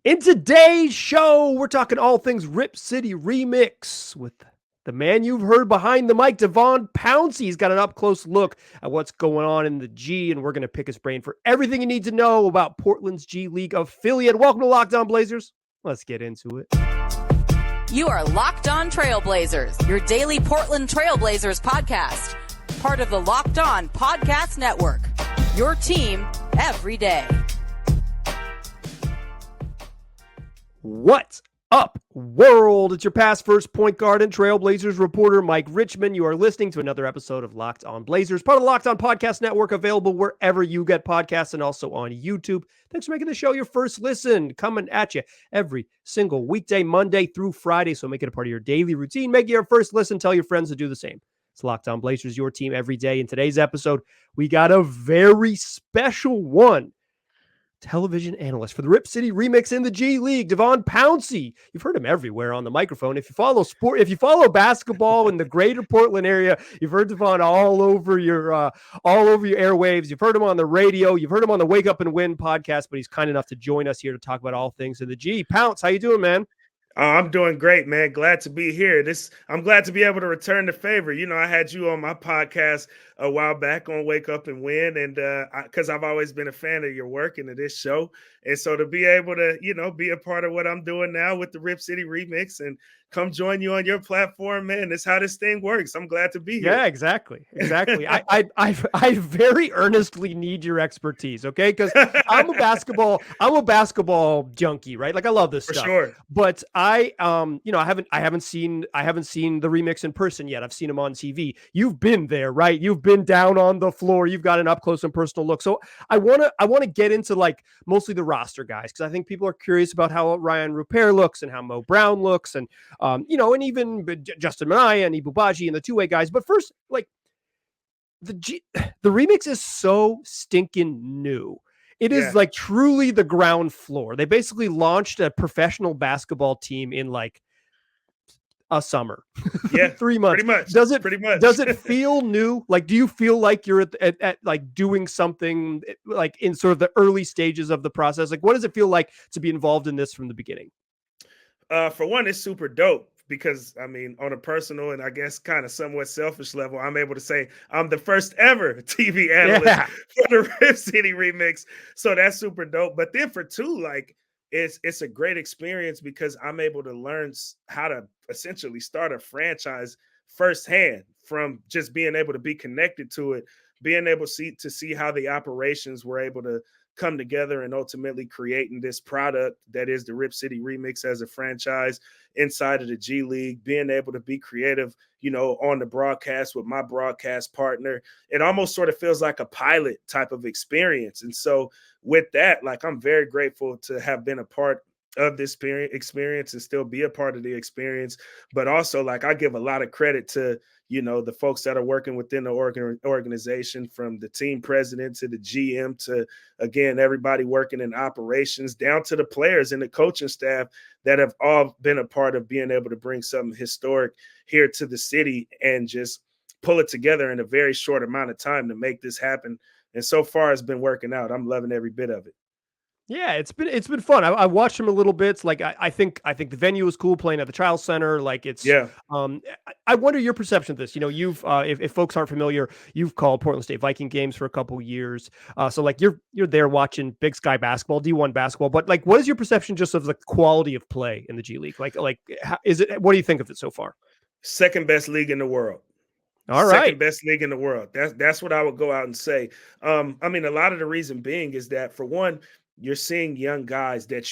In today's show, we're talking all things Rip City Remix with the man you've heard behind the mic, DeVon Pouncey. He's got an up-close look at what's going on in the G, and we're going to pick his brain for everything you need to know about Portland's G League affiliate. Welcome to Locked On Blazers. Let's get into it. You are Locked On Trailblazers, your daily Portland Trailblazers podcast. Part of the Locked On Podcast Network, your team every day. What's up, world? It's your past first point guard and Trailblazers reporter, Mike Richmond. You are listening to another episode of Locked On Blazers, part of the Locked On Podcast Network, available wherever you get podcasts and also on YouTube. Thanks for making the show your first listen. Coming at you every single weekday, Monday through Friday. So make it a part of your daily routine. Make it your first listen. Tell your friends to do the same. It's Locked On Blazers, your team every day. In today's episode, we got a very special one. Television analyst for the Rip City Remix in the G League, DeVon Pouncey. You've heard him everywhere on the microphone. If you follow basketball in the greater Portland area, you've heard DeVon all over your airwaves. You've heard him on the radio. You've heard him on the Wake Up and Win podcast, but he's kind enough to join us here to talk about all things in the G. Pounce, how you doing, man? I'm doing great, man. Glad to be here. I'm glad to be able to return the favor. You know, I had you on my podcast a while back on Wake Up and Win, and because I've always been a fan of your work and of this show, and so to be able to, be a part of what I'm doing now with the Rip City Remix and come join you on your platform, man. That's how this thing works. I'm glad to be here. Yeah, exactly. I very earnestly need your expertise, okay? Because I'm a basketball junkie, right? Like I love this stuff. Sure. But I haven't seen the Remix in person yet. I've seen him on TV. You've been there, right? You've been down on the floor. You've got an up close and personal look. So I wanna get into like mostly the roster guys, because I think people are curious about how Rayan Rupert looks and how Mo Brown looks, and and even Justin Minaya and Ibou Badji and the two-way guys. But first, like the Remix is so stinking new. It is like truly the ground floor. They basically launched a professional basketball team in like a summer. Yeah, 3 months. Pretty much. Does it feel new? Like, do you feel like you're at like doing something like in sort of the early stages of the process? Like, what does it feel like to be involved in this from the beginning? For one, it's super dope because, I mean, on a personal and I guess kind of somewhat selfish level, I'm able to say I'm the first ever TV analyst for the Rip City Remix. So that's super dope. But then for two, like, it's a great experience because I'm able to learn how to essentially start a franchise firsthand from just being able to be connected to it, being able to see how the operations were able to come together and ultimately creating this product that is the Rip City Remix as a franchise inside of the G League, being able to be creative, on the broadcast with my broadcast partner. It almost sort of feels like a pilot type of experience. And so with that, like, I'm very grateful to have been a part of this experience and still be a part of the experience. But also, like, I give a lot of credit to, the folks that are working within the organization, from the team president to the GM to, again, everybody working in operations, down to the players and the coaching staff that have all been a part of being able to bring something historic here to the city and just pull it together in a very short amount of time to make this happen. And so far it's been working out. I'm loving every bit of it. Yeah, it's been fun. I watched him a little bit. It's like I think the venue was cool, playing at the Child Center. Like it's I wonder your perception of this. You've if folks aren't familiar, you've called Portland State Viking games for a couple years. So like you're there watching Big Sky basketball, D1 basketball. But like, what is your perception just of the quality of play in the G League? Like how, is it? What do you think of it so far? Second best league in the world. All right. Second best league in the world. That's what I would go out and say. I mean, a lot of the reason being is that, for one, you're seeing young guys that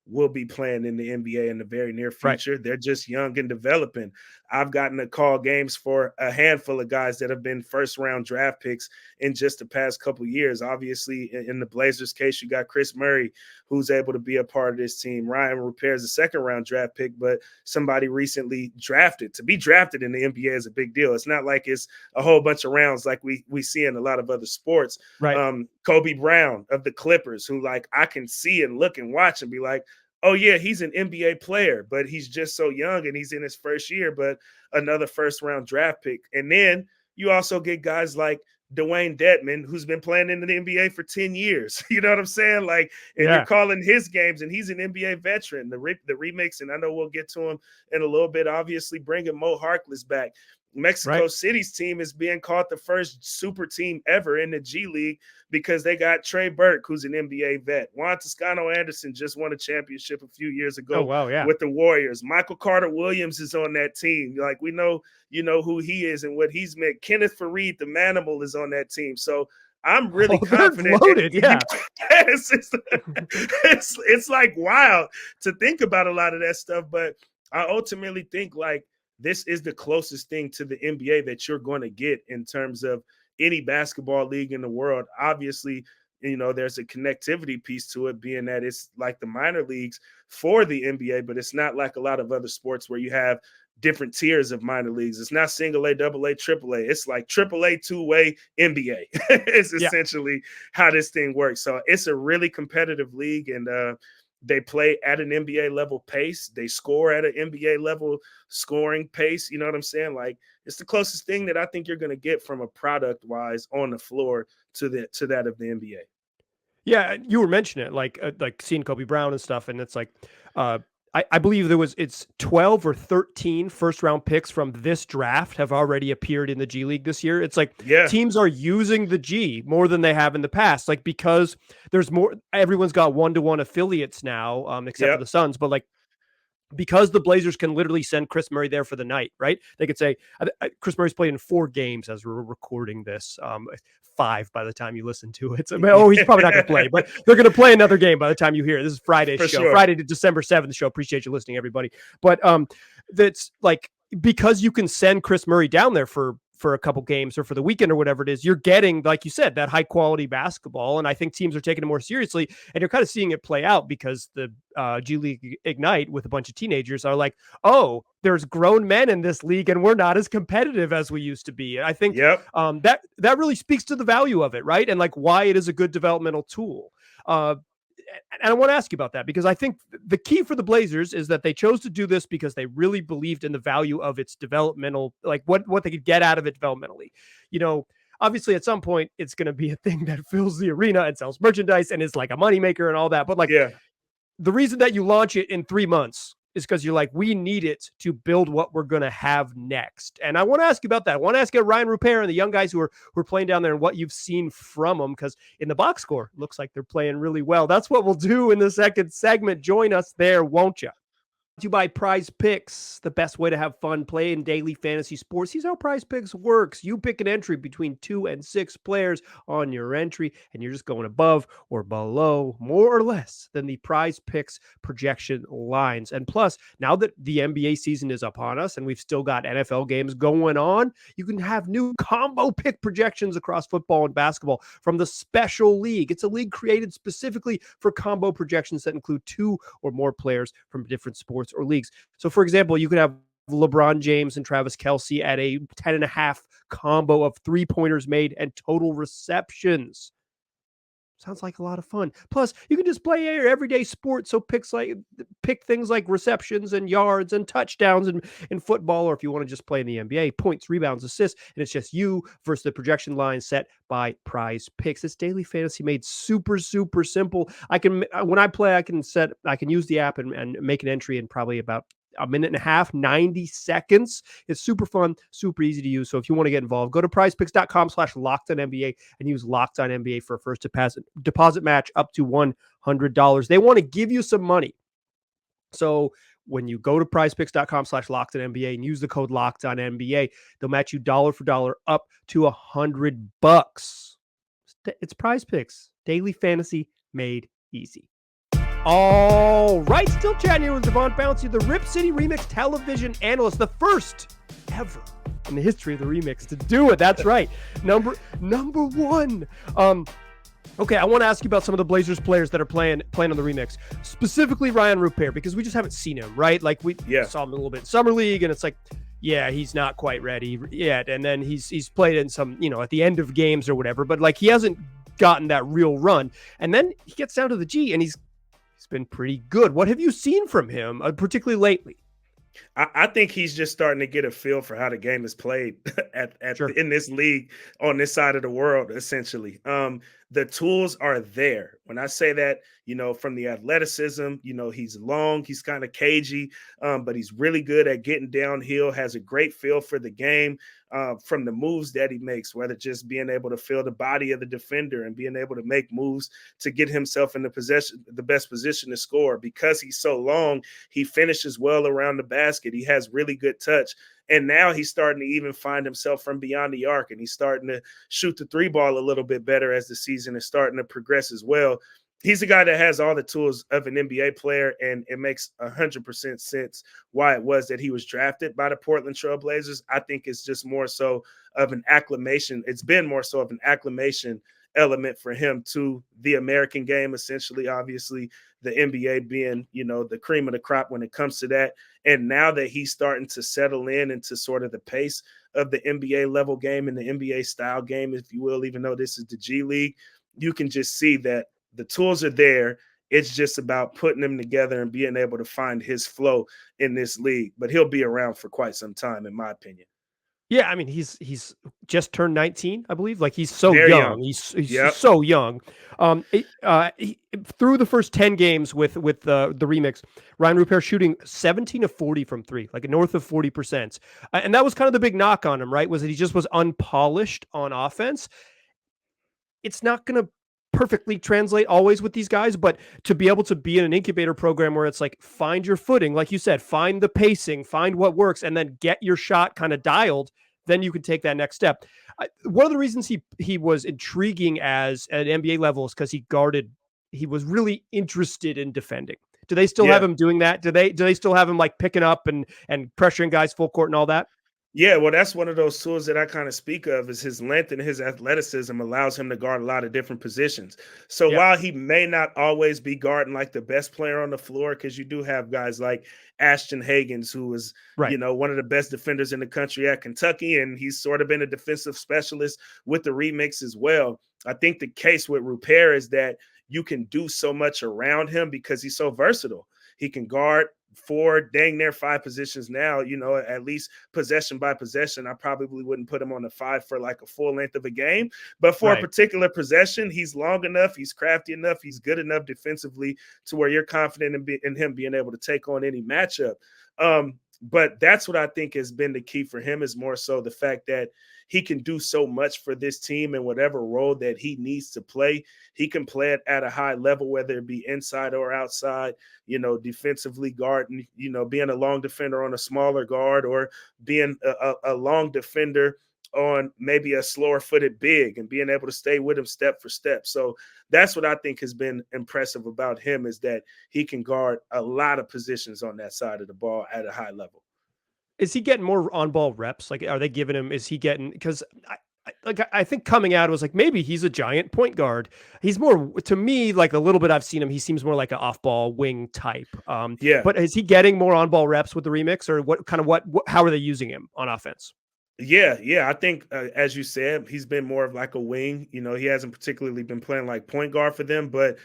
will be playing in the NBA in the very near future. Right. They're just young and developing. I've gotten to call games for a handful of guys that have been first-round draft picks in just the past couple of years. Obviously, in the Blazers case, you got Chris Murray, who's able to be a part of this team. Rayan Rupert is a second-round draft pick, but somebody recently drafted. To be drafted in the NBA is a big deal. It's not like it's a whole bunch of rounds like we see in a lot of other sports. Right. Kobe Brown of the Clippers, who, like, I can see and look and watch and be like, oh, yeah, he's an NBA player, but he's just so young and he's in his first year, but another first-round draft pick. And then you also get guys like Dwayne Dedman, who's been playing in the NBA for 10 years. You know what I'm saying? Like, and Yeah. you're calling his games, and he's an NBA veteran. The remix, and I know we'll get to him in a little bit, obviously bringing Mo Harkless back. Mexico City's team is being called the first super team ever in the G League because they got Trey Burke, who's an NBA vet. Juan Toscano Anderson just won a championship a few years ago with the Warriors. Michael Carter Williams is on that team. Like, we know, you know who he is and what he's meant. Kenneth Faried, the Manimal, is on that team. So I'm really confident. Loaded, it's like wild to think about a lot of that stuff, but I ultimately think like this is the closest thing to the NBA that you're going to get in terms of any basketball league in the world. Obviously, you know, there's a connectivity piece to it, being that it's like the minor leagues for the NBA, but it's not like a lot of other sports where you have different tiers of minor leagues. It's not single A, double A, triple A. It's like triple A, two-way NBA. It's essentially how this thing works. So it's a really competitive league, and they play at an NBA level pace. They score at an NBA level scoring pace. You know what I'm saying? Like, it's the closest thing that I think you're going to get from a product wise on the floor to that of the NBA. Yeah, you were mentioning it, like seeing Kobe Brown and stuff, and it's like, I believe it's 12 or 13 first round picks from this draft have already appeared in the G League this year. It's like teams are using the G more than they have in the past, like because there's more. Everyone's got 1-to-1 affiliates now, except for the Suns, but like, because the Blazers can literally send Chris Murray there for the night, right? They could say, Chris Murray's played in 4 games as we're recording this, 5 by the time you listen to it. So, he's probably not going to play, but they're going to play another game by the time you hear it. This is Friday's show, sure. Friday to December 7th show. Appreciate you listening, everybody. But that's like, because you can send Chris Murray down there for a couple games or for the weekend or whatever it is, you're getting, like you said, that high quality basketball. And I think teams are taking it more seriously, and you're kind of seeing it play out because the G League Ignite with a bunch of teenagers are like, oh, there's grown men in this league and we're not as competitive as we used to be. And I think that really speaks to the value of it, right? And like why it is a good developmental tool. And I want to ask you about that, because I think the key for the Blazers is that they chose to do this because they really believed in the value of its developmental, like what they could get out of it developmentally. You know, obviously at some point it's going to be a thing that fills the arena and sells merchandise and is like a moneymaker and all that. But like the reason that you launch it in 3 months is because you're like, we need it to build what we're going to have next. And I want to ask you about that. I want to ask you Rayan Rupert and the young guys who are playing down there and what you've seen from them, because in the box score, it looks like they're playing really well. That's what we'll do in the second segment. Join us there, won't you? You buy Prize Picks, the best way to have fun playing daily fantasy sports. Here's how Prize Picks works. You pick an entry between 2 and 6 players on your entry, and you're just going above or below, more or less, than the Prize Picks projection lines. And plus, now that the NBA season is upon us and we've still got NFL games going on, you can have new combo pick projections across football and basketball from the Special League. It's a league created specifically for combo projections that include 2 or more players from different sports or leagues. So for example, you could have LeBron James and Travis Kelce at a 10.5 combo of 3-pointers made and total receptions. Sounds like a lot of fun. Plus, you can just play your everyday sport. So pick things like receptions and yards and touchdowns in football, or if you want to just play in the NBA, points, rebounds, assists, and it's just you versus the projection line set by Prize Picks. It's daily fantasy made super, super simple. When I play, I can use the app and make an entry in probably about a minute and a half, 90 seconds. It's super fun, super easy to use. So if you want to get involved, go to prizepicks.com/LockedOnNBA and use LockedOnNBA for a first deposit match up to $100. They want to give you some money. So when you go to prizepicks.com/LockedOnNBA and use the code LockedOnNBA, they'll match you dollar for dollar up to $100. It's Prize Picks, daily fantasy made easy. All right, still chatting here with Devon Bouncy, the Rip City Remix television analyst, the first ever in the history of the remix to do it. That's right, number 1. Okay, I want to ask you about some of the Blazers players that are playing on the remix, specifically Rayan Rupert, because we just haven't seen him, right? Like we saw him a little bit in Summer League, and it's like, yeah, he's not quite ready yet. And then he's played in some, at the end of games or whatever, but like he hasn't gotten that real run. And then he gets down to the G, and he's been pretty good. What have you seen from him, particularly lately? I think he's just starting to get a feel for how the game is played Sure. in this league on this side of the world, essentially. The tools are there. When I say that, from the athleticism, he's long, he's kind of cagey, but he's really good at getting downhill, has a great feel for the game. From the moves that he makes, whether just being able to feel the body of the defender and being able to make moves to get himself in the best position to score. Because he's so long, he finishes well around the basket. He has really good touch. And now he's starting to even find himself from beyond the arc, and he's starting to shoot the three ball a little bit better as the season is starting to progress as well. He's a guy that has all the tools of an NBA player, and it makes 100% sense why it was that he was drafted by the Portland Trail Blazers. I think it's just more so of an acclimation. It's been more so of an acclimation element for him to the American game, essentially. Obviously, the NBA being, the cream of the crop when it comes to that. And now that he's starting to settle into sort of the pace of the NBA level game and the NBA style game, if you will, even though this is the G League, you can just see that the tools are there. It's just about putting them together and being able to find his flow in this league. But he'll be around for quite some time, in my opinion. Yeah, I mean, he's just turned 19, I believe. Like, he's so Very young. young. He's Yep. so young. Through the first 10 games with the remix, Rayan Rupert shooting 17 of 40 from three, like north of 40%. And that was kind of the big knock on him, right? Was that he just was unpolished on offense. It's not going to perfectly translate always with these guys, but to be able to be in an incubator program where it's like, find your footing, like you said, find the pacing, find what works, and then get your shot kind of dialed, then you can take that next step. One of the reasons he was intriguing as at NBA level is because he was really interested in defending. Do they still have him doing that? Do they still have him like picking up and pressuring guys full court and all that? Yeah, well, that's one of those tools that I kind of speak of, is his length and his athleticism allows him to guard a lot of different positions. So while he may not always be guarding like the best player on the floor, because you do have guys like Ashton Hagans, who is, one of the best defenders in the country at Kentucky, and he's sort of been a defensive specialist with the remix as well. I think the case with Rupert is that you can do so much around him because he's so versatile. He can guard 4, dang near 5 positions now, at least possession by possession. I probably wouldn't put him on the 5 for like a full length of a game, but for a particular possession, he's long enough, he's crafty enough, he's good enough defensively to where you're confident in him being able to take on any matchup. But that's what I think has been the key for him, is more so the fact that he can do so much for this team in whatever role that he needs to play. He can play it at a high level, whether it be inside or outside, defensively guarding, being a long defender on a smaller guard, or being a long defender on maybe a slower footed big and being able to stay with him step for step. So that's what I think has been impressive about him, is that he can guard a lot of positions on that side of the ball at a high level. Is he getting more on-ball reps? Like, are they giving him? Is he getting? Because I think coming out, it was like, maybe he's a giant point guard. He's more, to me, like a little bit I've seen him, he seems more like an off-ball wing type. But is he getting more on-ball reps with the remix, or how are they using him on offense? Yeah. I think, as you said, he's been more of like a wing. He hasn't particularly been playing like point guard for them, but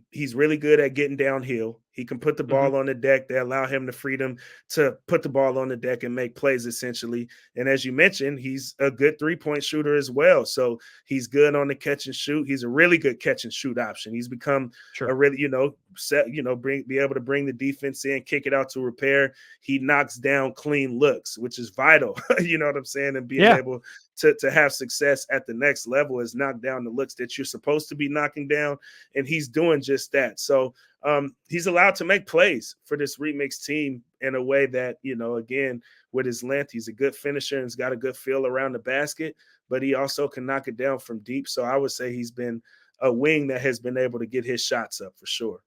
he's really good at getting downhill. He can put the ball on the deck. They allow him the freedom to put the ball on the deck and make plays, essentially. And as you mentioned, he's a good three-point shooter as well. So he's good on the catch and shoot. He's a really good catch and shoot option. He's become a really, be able to bring the defense in, kick it out to Rupert. He knocks down clean looks, which is vital. You know what I'm saying? And being able to have success at the next level is knock down the looks that you're supposed to be knocking down. And he's doing just that. So he's allowed to make plays for this remix team in a way that, again, with his length, he's a good finisher and he's got a good feel around the basket, but he also can knock it down from deep. So I would say he's been a wing that has been able to get his shots up for sure.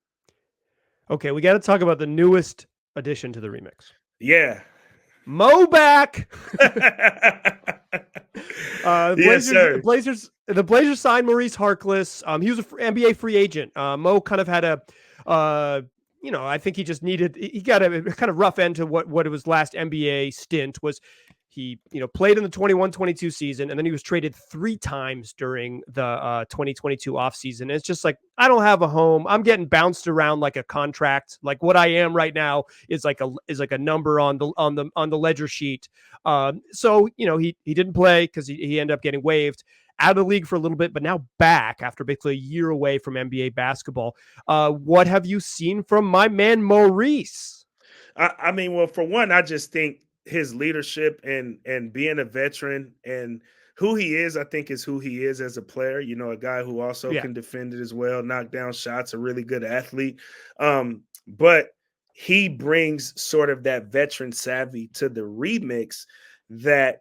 Okay, we got to talk about the newest addition to the remix. Yeah. Mo back. The Blazers signed Maurice Harkless. He was an NBA free agent. Mo kind of had I think he got a kind of rough end to what it was last NBA stint was. He, played in the 21-22 season, and then he was traded 3 times during the 2022 offseason. It's just like, I don't have a home. I'm getting bounced around like a contract. Like what I am right now is like a number on the ledger sheet. So he didn't play because he ended up getting waived out of the league for a little bit, but now back after basically a year away from NBA basketball. What have you seen from my man Maurice? I mean, well, for one, I just think his leadership and being a veteran and who he is, I think is who he is as a player. A guy who also can defend it as well, knock down shots, a really good athlete. But he brings sort of that veteran savvy to the remix that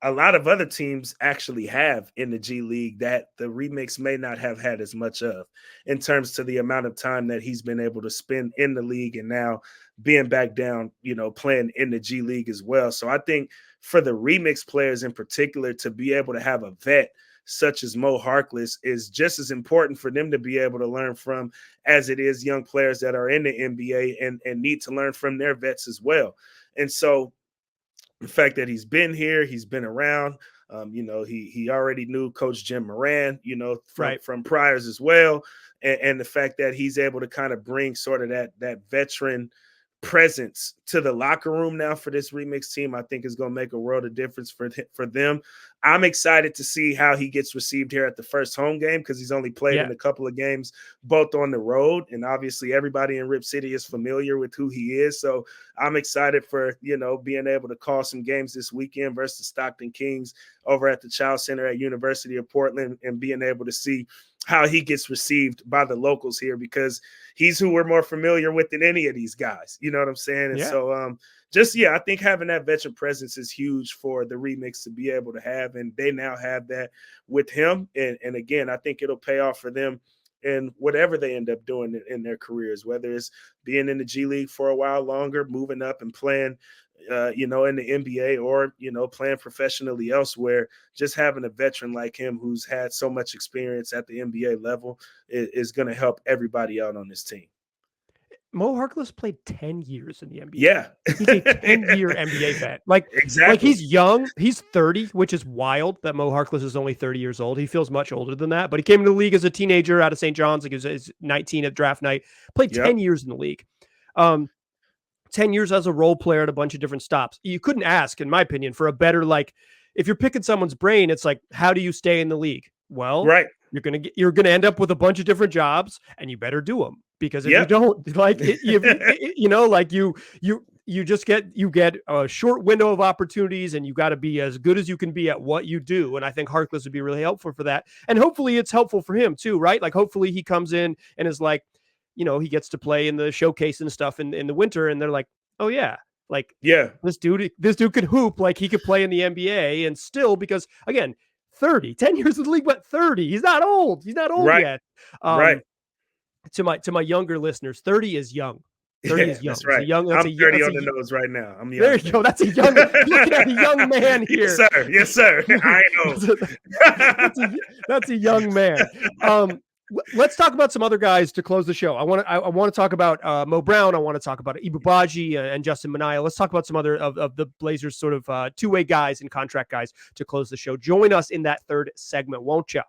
a lot of other teams actually have in the G League that the remix may not have had as much of, in terms to the amount of time that he's been able to spend in the league and now being back down, playing in the G League as well. So I think for the remix players in particular, to be able to have a vet such as Mo Harkless is just as important for them to be able to learn from as it is young players that are in the NBA and need to learn from their vets as well. And so the fact that he's been here, he's been around, he already knew Coach Jim Moran, from priors as well. And the fact that he's able to kind of bring sort of that veteran presence to the locker room now for this remix team, I think is going to make a world of difference for them. I'm excited to see how he gets received here at the first home game, because he's only played in a couple of games, both on the road. And obviously everybody in Rip City is familiar with who he is. So I'm excited for, being able to call some games this weekend versus Stockton Kings over at the Child Center at University of Portland, and being able to see how he gets received by the locals here, because he's who we're more familiar with than any of these guys. You know what I'm saying? And so I think having that veteran presence is huge for the remix to be able to have, and they now have that with him. And again, I think it'll pay off for them in whatever they end up doing in their careers, whether it's being in the G League for a while longer, moving up and playing in the NBA, or, playing professionally elsewhere. Just having a veteran like him who's had so much experience at the NBA level is going to help everybody out on this team. Mo Harkless played 10 years in the NBA. Yeah. He's a 10-year NBA vet. Exactly. Like he's young. He's 30, which is wild that Mo Harkless is only 30 years old. He feels much older than that, but he came into the league as a teenager out of St. John's. Like he was 19 at draft night, played 10 years in the league. 10 years as a role player at a bunch of different stops. You couldn't ask, in my opinion, for a better, if you're picking someone's brain, it's like, how do you stay in the league? Well, you're going to end up with a bunch of different jobs, and you better do them, because if you don't, you get a short window of opportunities, and you got to be as good as you can be at what you do. And I think Harkless would be really helpful for that. And hopefully it's helpful for him too, right? Like hopefully he comes in and is like, he gets to play in the showcase and stuff in the winter, and they're like, oh yeah, this dude could hoop, like he could play in the NBA, and still, because again, 10 years in the league, but 30, he's not old yet. To my younger listeners, 30 is young. 30 is young. That's right. I'm 30 on the nose right now. I'm young. There you go. That's a young, looking at a young man here. Yes, sir. I know. That's a young man. Let's talk about some other guys to close the show. I want to talk about Mo Brown. I want to talk about Ibou Badji and Justin Minaya. Let's talk about some other of the Blazers sort of two-way guys and contract guys to close the show. Join us in that third segment, won't you?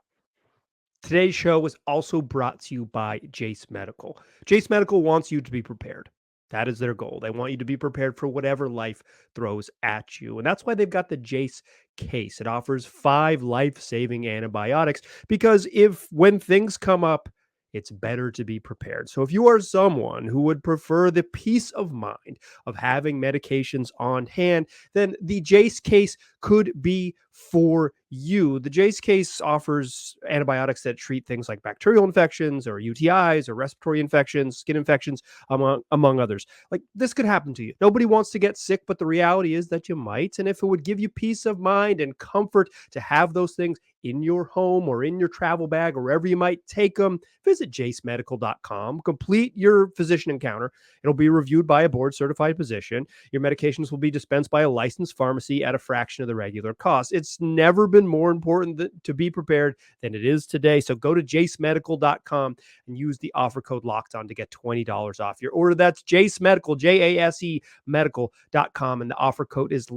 Today's show is also brought to you by Jase Medical. Jase Medical wants you to be prepared. That is their goal. They want you to be prepared for whatever life throws at you. And that's why they've got the Jase case. It offers 5 life-saving antibiotics, because when things come up, it's better to be prepared. So if you are someone who would prefer the peace of mind of having medications on hand, then the Jase case could be for you. The Jase case offers antibiotics that treat things like bacterial infections or UTIs or respiratory infections, skin infections, among others. Like, this could happen to you. Nobody wants to get sick, but the reality is that you might. And if it would give you peace of mind and comfort to have those things in your home or in your travel bag or wherever you might take them, visit jasemedical.com. Complete your physician encounter. It'll be reviewed by a board-certified physician. Your medications will be dispensed by a licensed pharmacy at a fraction of the regular cost. it's never been more important to be prepared than it is today. So go to JaceMedical.com and use the offer code LOCKEDON to get $20 off your order. That's Jase Medical, JASE Medical.com, and the offer code is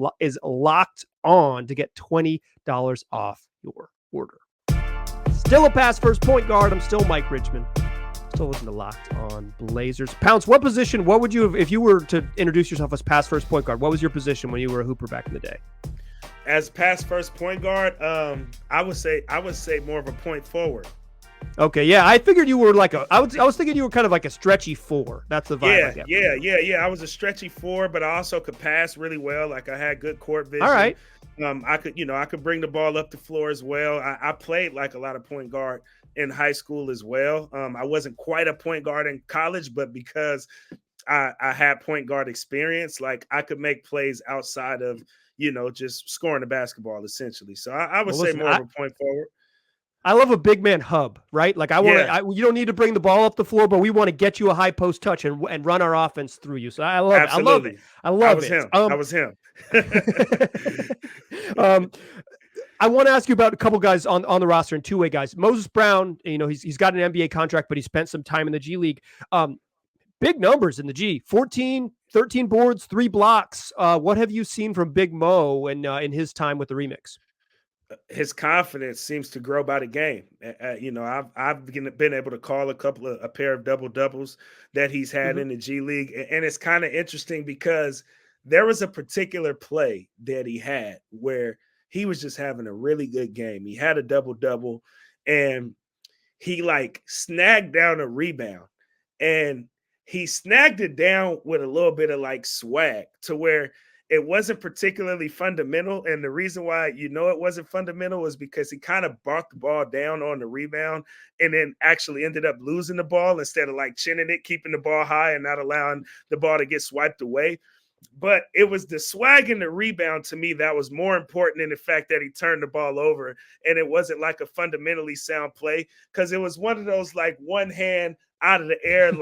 locked on to get $20 off your order. Still a pass first point guard. I'm still Mike Richmond. Still listening to Locked On Blazers. Pounce, what would you have, if you were to introduce yourself as pass first point guard, what was your position when you were a hooper back in the day? As pass first point guard, I would say more of a point forward. Okay, yeah, I figured you were I was thinking you were kind of like a stretchy 4. That's the vibe I get. Yeah. I was a stretchy 4, but I also could pass really well. Like I had good court vision. All right. I could bring the ball up the floor as well. I played like a lot of point guard in high school as well. I wasn't quite a point guard in college, but because I had point guard experience, like I could make plays outside of, just scoring the basketball essentially. So I would say more of a point forward. I love a big man hub, right? Like you don't need to bring the ball up the floor, but we want to get you a high post touch and run our offense through you. So I love it. I love it. I was him. I want to ask you about a couple guys on the roster and two-way guys. Moses Brown, he's got an NBA contract, but he spent some time in the G League. Big numbers in the G, 14, 13 boards, 3 blocks. What have you seen from Big Mo in his time with the Remix? His confidence seems to grow by the game. I've been able to call a pair of double doubles that he's had in the G League, and it's kind of interesting because there was a particular play that he had where he was just having a really good game. He had a double double, and he snagged down a rebound, and he snagged it down with a little bit of swag to where it wasn't particularly fundamental. And the reason why it wasn't fundamental was because he kind of barked the ball down on the rebound and then actually ended up losing the ball instead of chinning it, keeping the ball high and not allowing the ball to get swiped away. But it was the swag and the rebound to me that was more important than the fact that he turned the ball over. And it wasn't a fundamentally sound play because it was one of those one hand out of the air,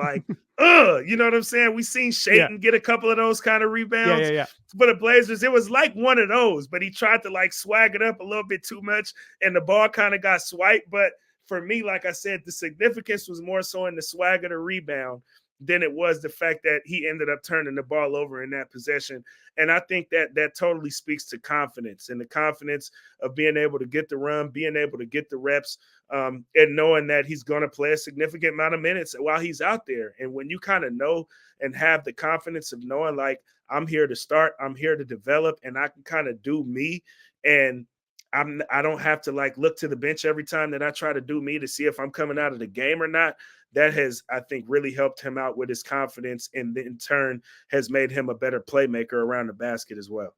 you know what I'm saying? We seen Shayton get a couple of those kind of rebounds. Yeah. For the Blazers, it was one of those, but he tried to swag it up a little bit too much, and the ball kind of got swiped. But for me, like I said, the significance was more so in the swag of the rebound than it was the fact that he ended up turning the ball over in that possession. And I think that totally speaks to confidence and the confidence of being able to get the run, being able to get the reps, and knowing that he's going to play a significant amount of minutes while he's out there. And when you kind of know and have the confidence of knowing, I'm here to start, I'm here to develop, and I can kind of do me, and I don't have to look to the bench every time that I try to do me to see if I'm coming out of the game or not. That has, I think, really helped him out with his confidence, and in turn has made him a better playmaker around the basket as well.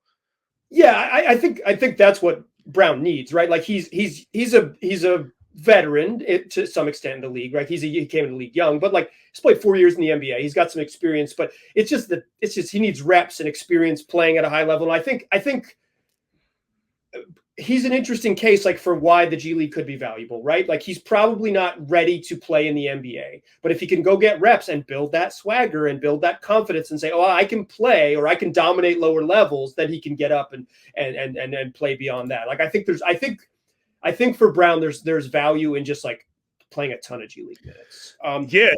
Yeah, I think that's what Brown needs, right? He's a veteran to some extent in the league, right? He came in the league young, but he's played 4 years in the NBA. He's got some experience, but it's just he needs reps and experience playing at a high level. And I think he's an interesting case, for why the G League could be valuable, right? He's probably not ready to play in the NBA, but if he can go get reps and build that swagger and build that confidence and say, oh, I can play or I can dominate lower levels, then he can get up and play beyond that. I think for Brown, there's value in just playing a ton of G League minutes.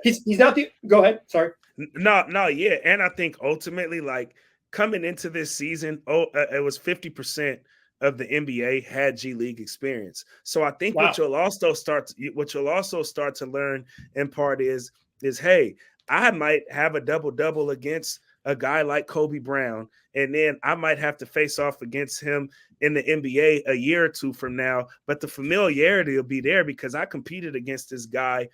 He's not go ahead. Sorry. No. Yeah. And I think ultimately, coming into this season, it was 50% of the NBA had G League experience. So I think what you'll also start to learn in part is, hey, I might have a double-double against a guy like Kobe Brown, and then I might have to face off against him in the NBA a year or two from now, but the familiarity will be there because I competed against this guy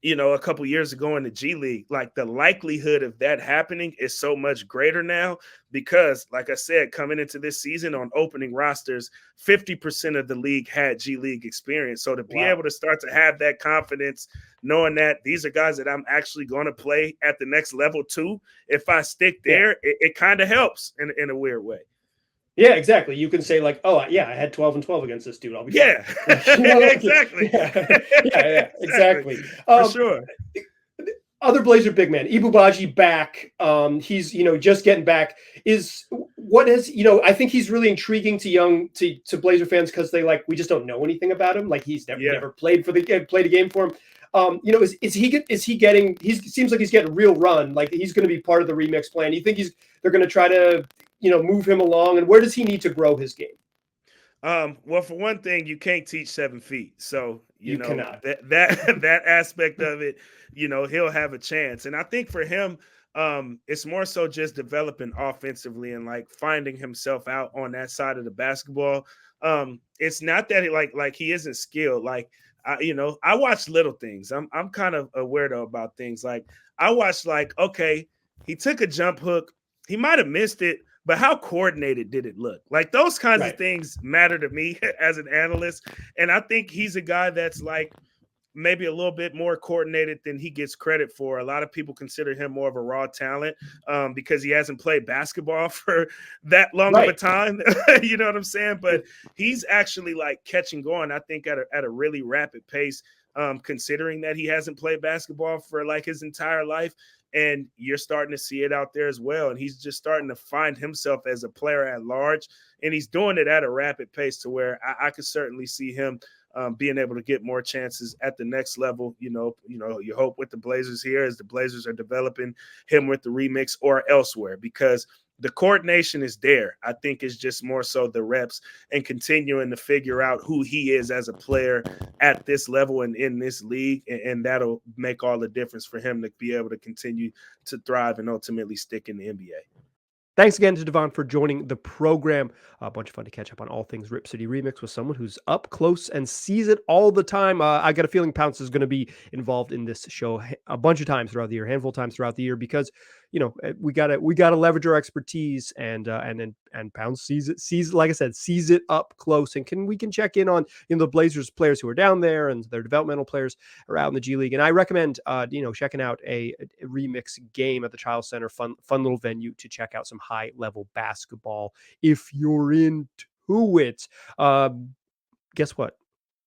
a couple years ago in the G League. The likelihood of that happening is so much greater now because, like I said, coming into this season on opening rosters, 50% of the league had G League experience. So to be able to start to have that confidence, knowing that these are guys that I'm actually going to play at the next level too, if I stick there, it kind of helps in a weird way. Yeah, exactly. You can say I had 12 and 12 against this dude. I'll be exactly. Yeah, exactly. For sure. other Blazer big man, Ibou Badji back. He's, just getting back. I think he's really intriguing to Blazer fans because we just don't know anything about him. Like he's never played a game for him. He seems like he's getting a real run. Like he's going to be part of the remix plan. You think they're going to try to, move him along, and where does he need to grow his game? Well, for one thing, you can't teach 7 feet. So, you know, cannot. that aspect of it, he'll have a chance. And I think for him, it's more so just developing offensively and finding himself out on that side of the basketball. It's not that he isn't skilled. I watch little things. I'm kind of a weirdo about things. I watched okay, he took a jump hook. He might have missed it, but how coordinated did it look? Those kinds of things matter to me as an analyst. And I think he's a guy that's maybe a little bit more coordinated than he gets credit for. A lot of people consider him more of a raw talent because he hasn't played basketball for that long of a time. You know what I'm saying? But he's actually catching on, I think, at a really rapid pace, considering that he hasn't played basketball for his entire life. And you're starting to see it out there as well. And he's just starting to find himself as a player at large. And he's doing it at a rapid pace to where I could certainly see him being able to get more chances at the next level. You hope with the Blazers here as the Blazers are developing him with the remix or elsewhere, because the coordination is there. I think it's just more so the reps and continuing to figure out who he is as a player at this level and in this league. And that'll make all the difference for him to be able to continue to thrive and ultimately stick in the NBA. Thanks again to Devon for joining the program. A bunch of fun to catch up on all things Rip City Remix with someone who's up close and sees it all the time. I got a feeling Pounce is going to be involved in this show a bunch of times throughout the year, handful of times throughout the year, because we gotta leverage our expertise, and Pounce sees it up close, and we can check in on the Blazers players who are down there and their developmental players around in the G League. And I recommend checking out a remix game at the Child Center, fun little venue to check out some high level basketball if you're into it. Guess what?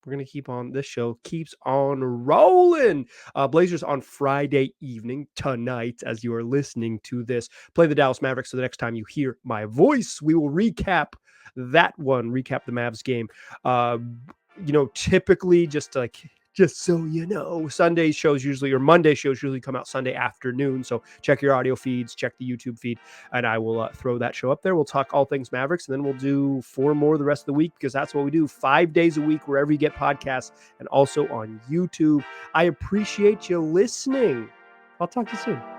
We're going to keep on. This show keeps on rolling. Blazers on Friday evening tonight, as you are listening to this, play the Dallas Mavericks. So the next time you hear my voice, we will recap the Mavs game. Typically just so you know, Monday shows usually come out Sunday afternoon. So check your audio feeds, check the YouTube feed, and I will throw that show up there. We'll talk all things Mavericks, and then we'll do 4 more the rest of the week, because that's what we do 5 days a week, wherever you get podcasts, and also on YouTube. I appreciate you listening. I'll talk to you soon.